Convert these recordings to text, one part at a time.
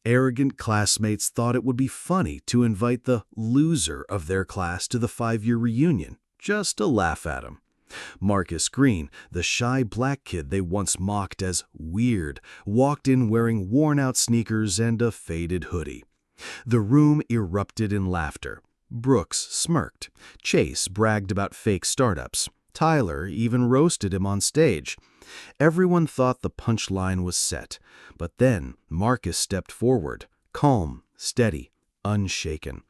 Arrogant classmates thought it would be funny to invite the loser of their class to the 5-year reunion, just to laugh at him. Marcus Green, the shy black kid they once mocked as weird, walked in wearing worn-out sneakers and a faded hoodie. The room erupted in laughter. Brooks smirked. Chase bragged about fake startups. Tyler even roasted him on stage. Everyone thought the punchline was set, but then Marcus stepped forward, calm, steady, unshaken.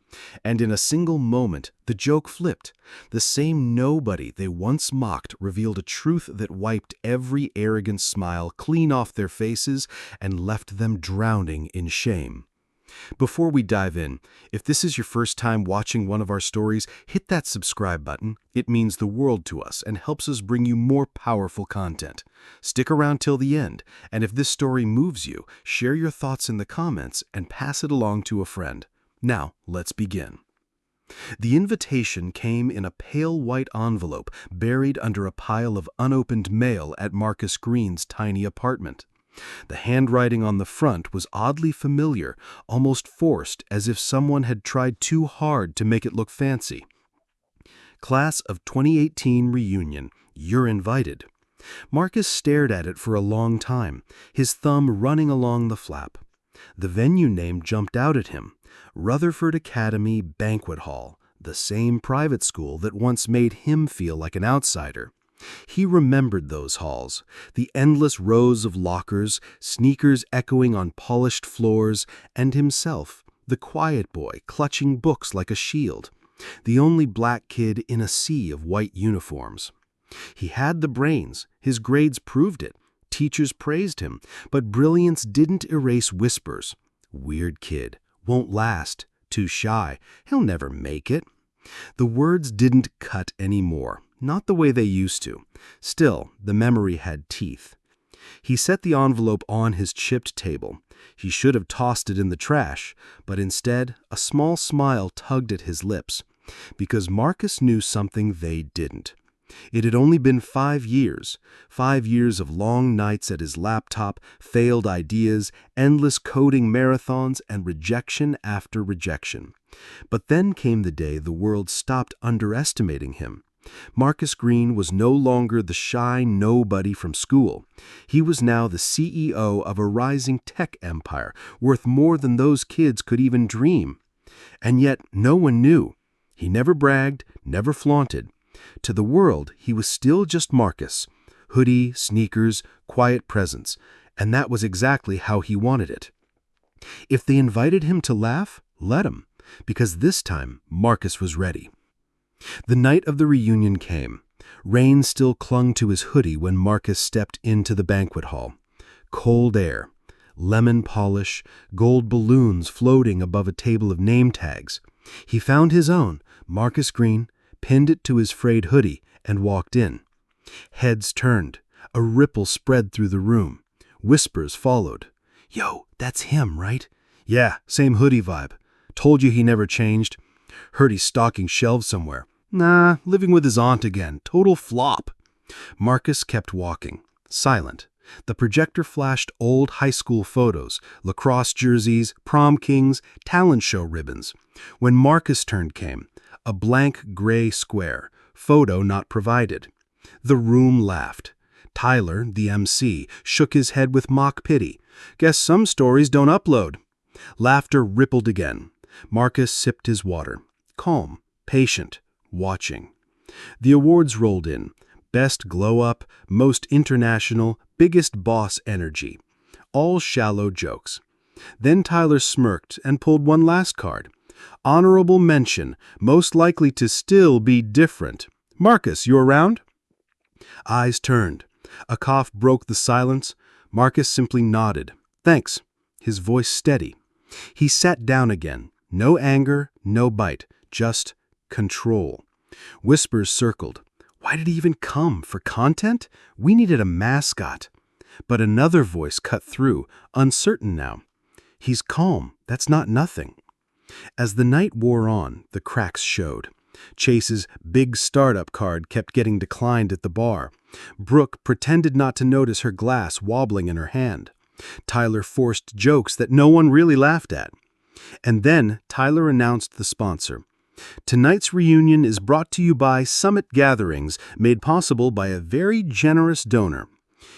And in a single moment, the joke flipped. The same nobody they once mocked revealed a truth that wiped every arrogant smile clean off their faces and left them drowning in shame. Before we dive in, if this is your first time watching one of our stories, hit that subscribe button. It means the world to us and helps us bring you more powerful content. Stick around till the end, and if this story moves you, share your thoughts in the comments and pass it along to a friend. Now, let's begin. The invitation came in a pale white envelope buried under a pile of unopened mail at Marcus Green's tiny apartment. The handwriting on the front was oddly familiar, almost forced, as if someone had tried too hard to make it look fancy. Class of 2018 reunion, you're invited. Marcus stared at it for a long time, his thumb running along the flap. The venue name jumped out at him, Rutherford Academy Banquet Hall, the same private school that once made him feel like an outsider. He remembered those halls, the endless rows of lockers, sneakers echoing on polished floors, and himself, the quiet boy clutching books like a shield, the only black kid in a sea of white uniforms. He had the brains, his grades proved it, teachers praised him, but brilliance didn't erase whispers. Weird kid, won't last, too shy, he'll never make it. The words didn't cut anymore. Not the way they used to. Still, the memory had teeth. He set the envelope on his chipped table. He should have tossed it in the trash, but instead, a small smile tugged at his lips, because Marcus knew something they didn't. It had only been 5 years, 5 years of long nights at his laptop, failed ideas, endless coding marathons, and rejection after rejection. But then came the day the world stopped underestimating him. Marcus Green was no longer the shy nobody from school. He was now the CEO of a rising tech empire, worth more than those kids could even dream. And yet no one knew. He never bragged, never flaunted. To the world, he was still just Marcus. Hoodie, sneakers, quiet presence. And that was exactly how he wanted it. If they invited him to laugh, let him, because this time Marcus was ready. The night of the reunion came. Rain still clung to his hoodie when Marcus stepped into the banquet hall. Cold air, lemon polish, gold balloons floating above a table of name tags. He found his own, Marcus Green, pinned it to his frayed hoodie, and walked in. Heads turned. A ripple spread through the room. Whispers followed. "Yo, that's him, right?" "Yeah, same hoodie vibe. Told you he never changed. Heard he's stocking shelves somewhere." "Nah, living with his aunt again. Total flop." Marcus kept walking, silent. The projector flashed old high school photos, lacrosse jerseys, prom kings, talent show ribbons. When Marcus' turn came, a blank gray square, photo not provided. The room laughed. Tyler, the MC, shook his head with mock pity. "Guess some stories don't upload." Laughter rippled again. Marcus sipped his water. Calm, patient, watching. The awards rolled in. Best glow up, most international, biggest boss energy. All shallow jokes. Then Tyler smirked and pulled one last card. Honorable mention, most likely to still be different. "Marcus, you around?" Eyes turned. A cough broke the silence. Marcus simply nodded. "Thanks." His voice steady. He sat down again. No anger, no bite, just control. Whispers circled. Why did he even come? For content? We needed a mascot. But another voice cut through, uncertain now. He's calm. That's not nothing. As the night wore on, the cracks showed. Chase's big startup card kept getting declined at the bar. Brooke pretended not to notice her glass wobbling in her hand. Tyler forced jokes that no one really laughed at. And then Tyler announced the sponsor. Tonight's reunion is brought to you by Summit Gatherings, made possible by a very generous donor.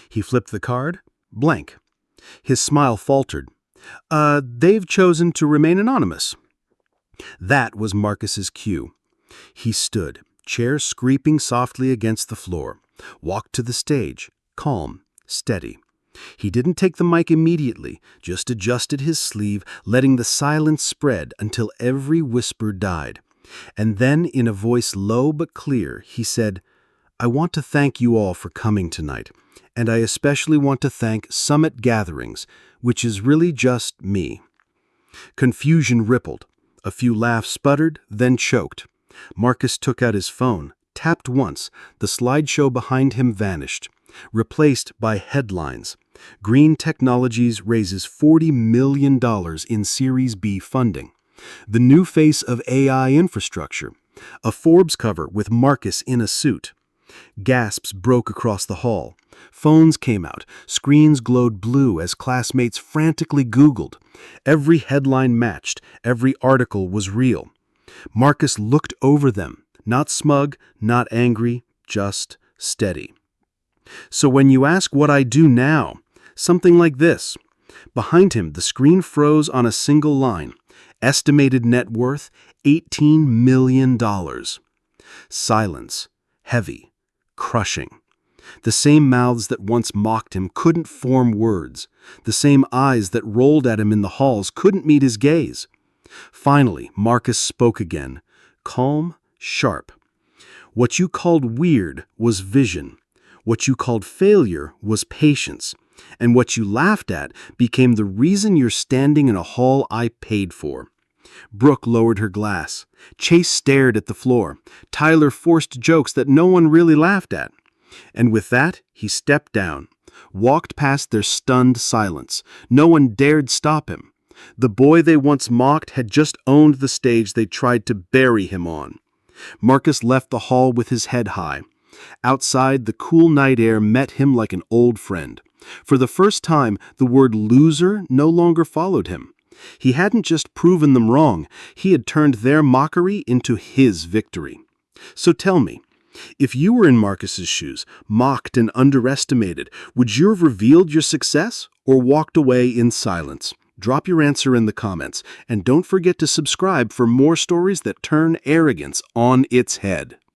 He flipped the card, blank. His smile faltered. They've chosen to remain anonymous. That was Marcus's cue. He stood, chair scraping softly against the floor, walked to the stage, calm, steady. He didn't take the mic immediately, just adjusted his sleeve, letting the silence spread until every whisper died. And then, in a voice low but clear, he said, "I want to thank you all for coming tonight, and I especially want to thank Summit Gatherings, which is really just me." Confusion rippled. A few laughs sputtered, then choked. Marcus took out his phone, tapped once. The slideshow behind him vanished, replaced by headlines. Green Technologies raises $40 million in Series B funding. The new face of AI infrastructure. A Forbes cover with Marcus in a suit. Gasps broke across the hall. Phones came out. Screens glowed blue as classmates frantically Googled. Every headline matched. Every article was real. Marcus looked over them. Not smug, not angry, just steady. "So when you ask what I do now," something like this. Behind him, the screen froze on a single line. Estimated net worth, $18 million. Silence. Heavy. Crushing. The same mouths that once mocked him couldn't form words. The same eyes that rolled at him in the halls couldn't meet his gaze. Finally, Marcus spoke again. Calm, sharp. "What you called weird was vision. What you called failure was patience. And what you laughed at became the reason you're standing in a hall I paid for." Brooke lowered her glass. Chase stared at the floor. Tyler forced jokes that no one really laughed at. And with that, he stepped down, walked past their stunned silence. No one dared stop him. The boy they once mocked had just owned the stage they tried to bury him on. Marcus left the hall with his head high. Outside, the cool night air met him like an old friend. For the first time, the word loser no longer followed him. He hadn't just proven them wrong, he had turned their mockery into his victory. So tell me, if you were in Marcus's shoes, mocked and underestimated, would you have revealed your success or walked away in silence? Drop your answer in the comments, and don't forget to subscribe for more stories that turn arrogance on its head.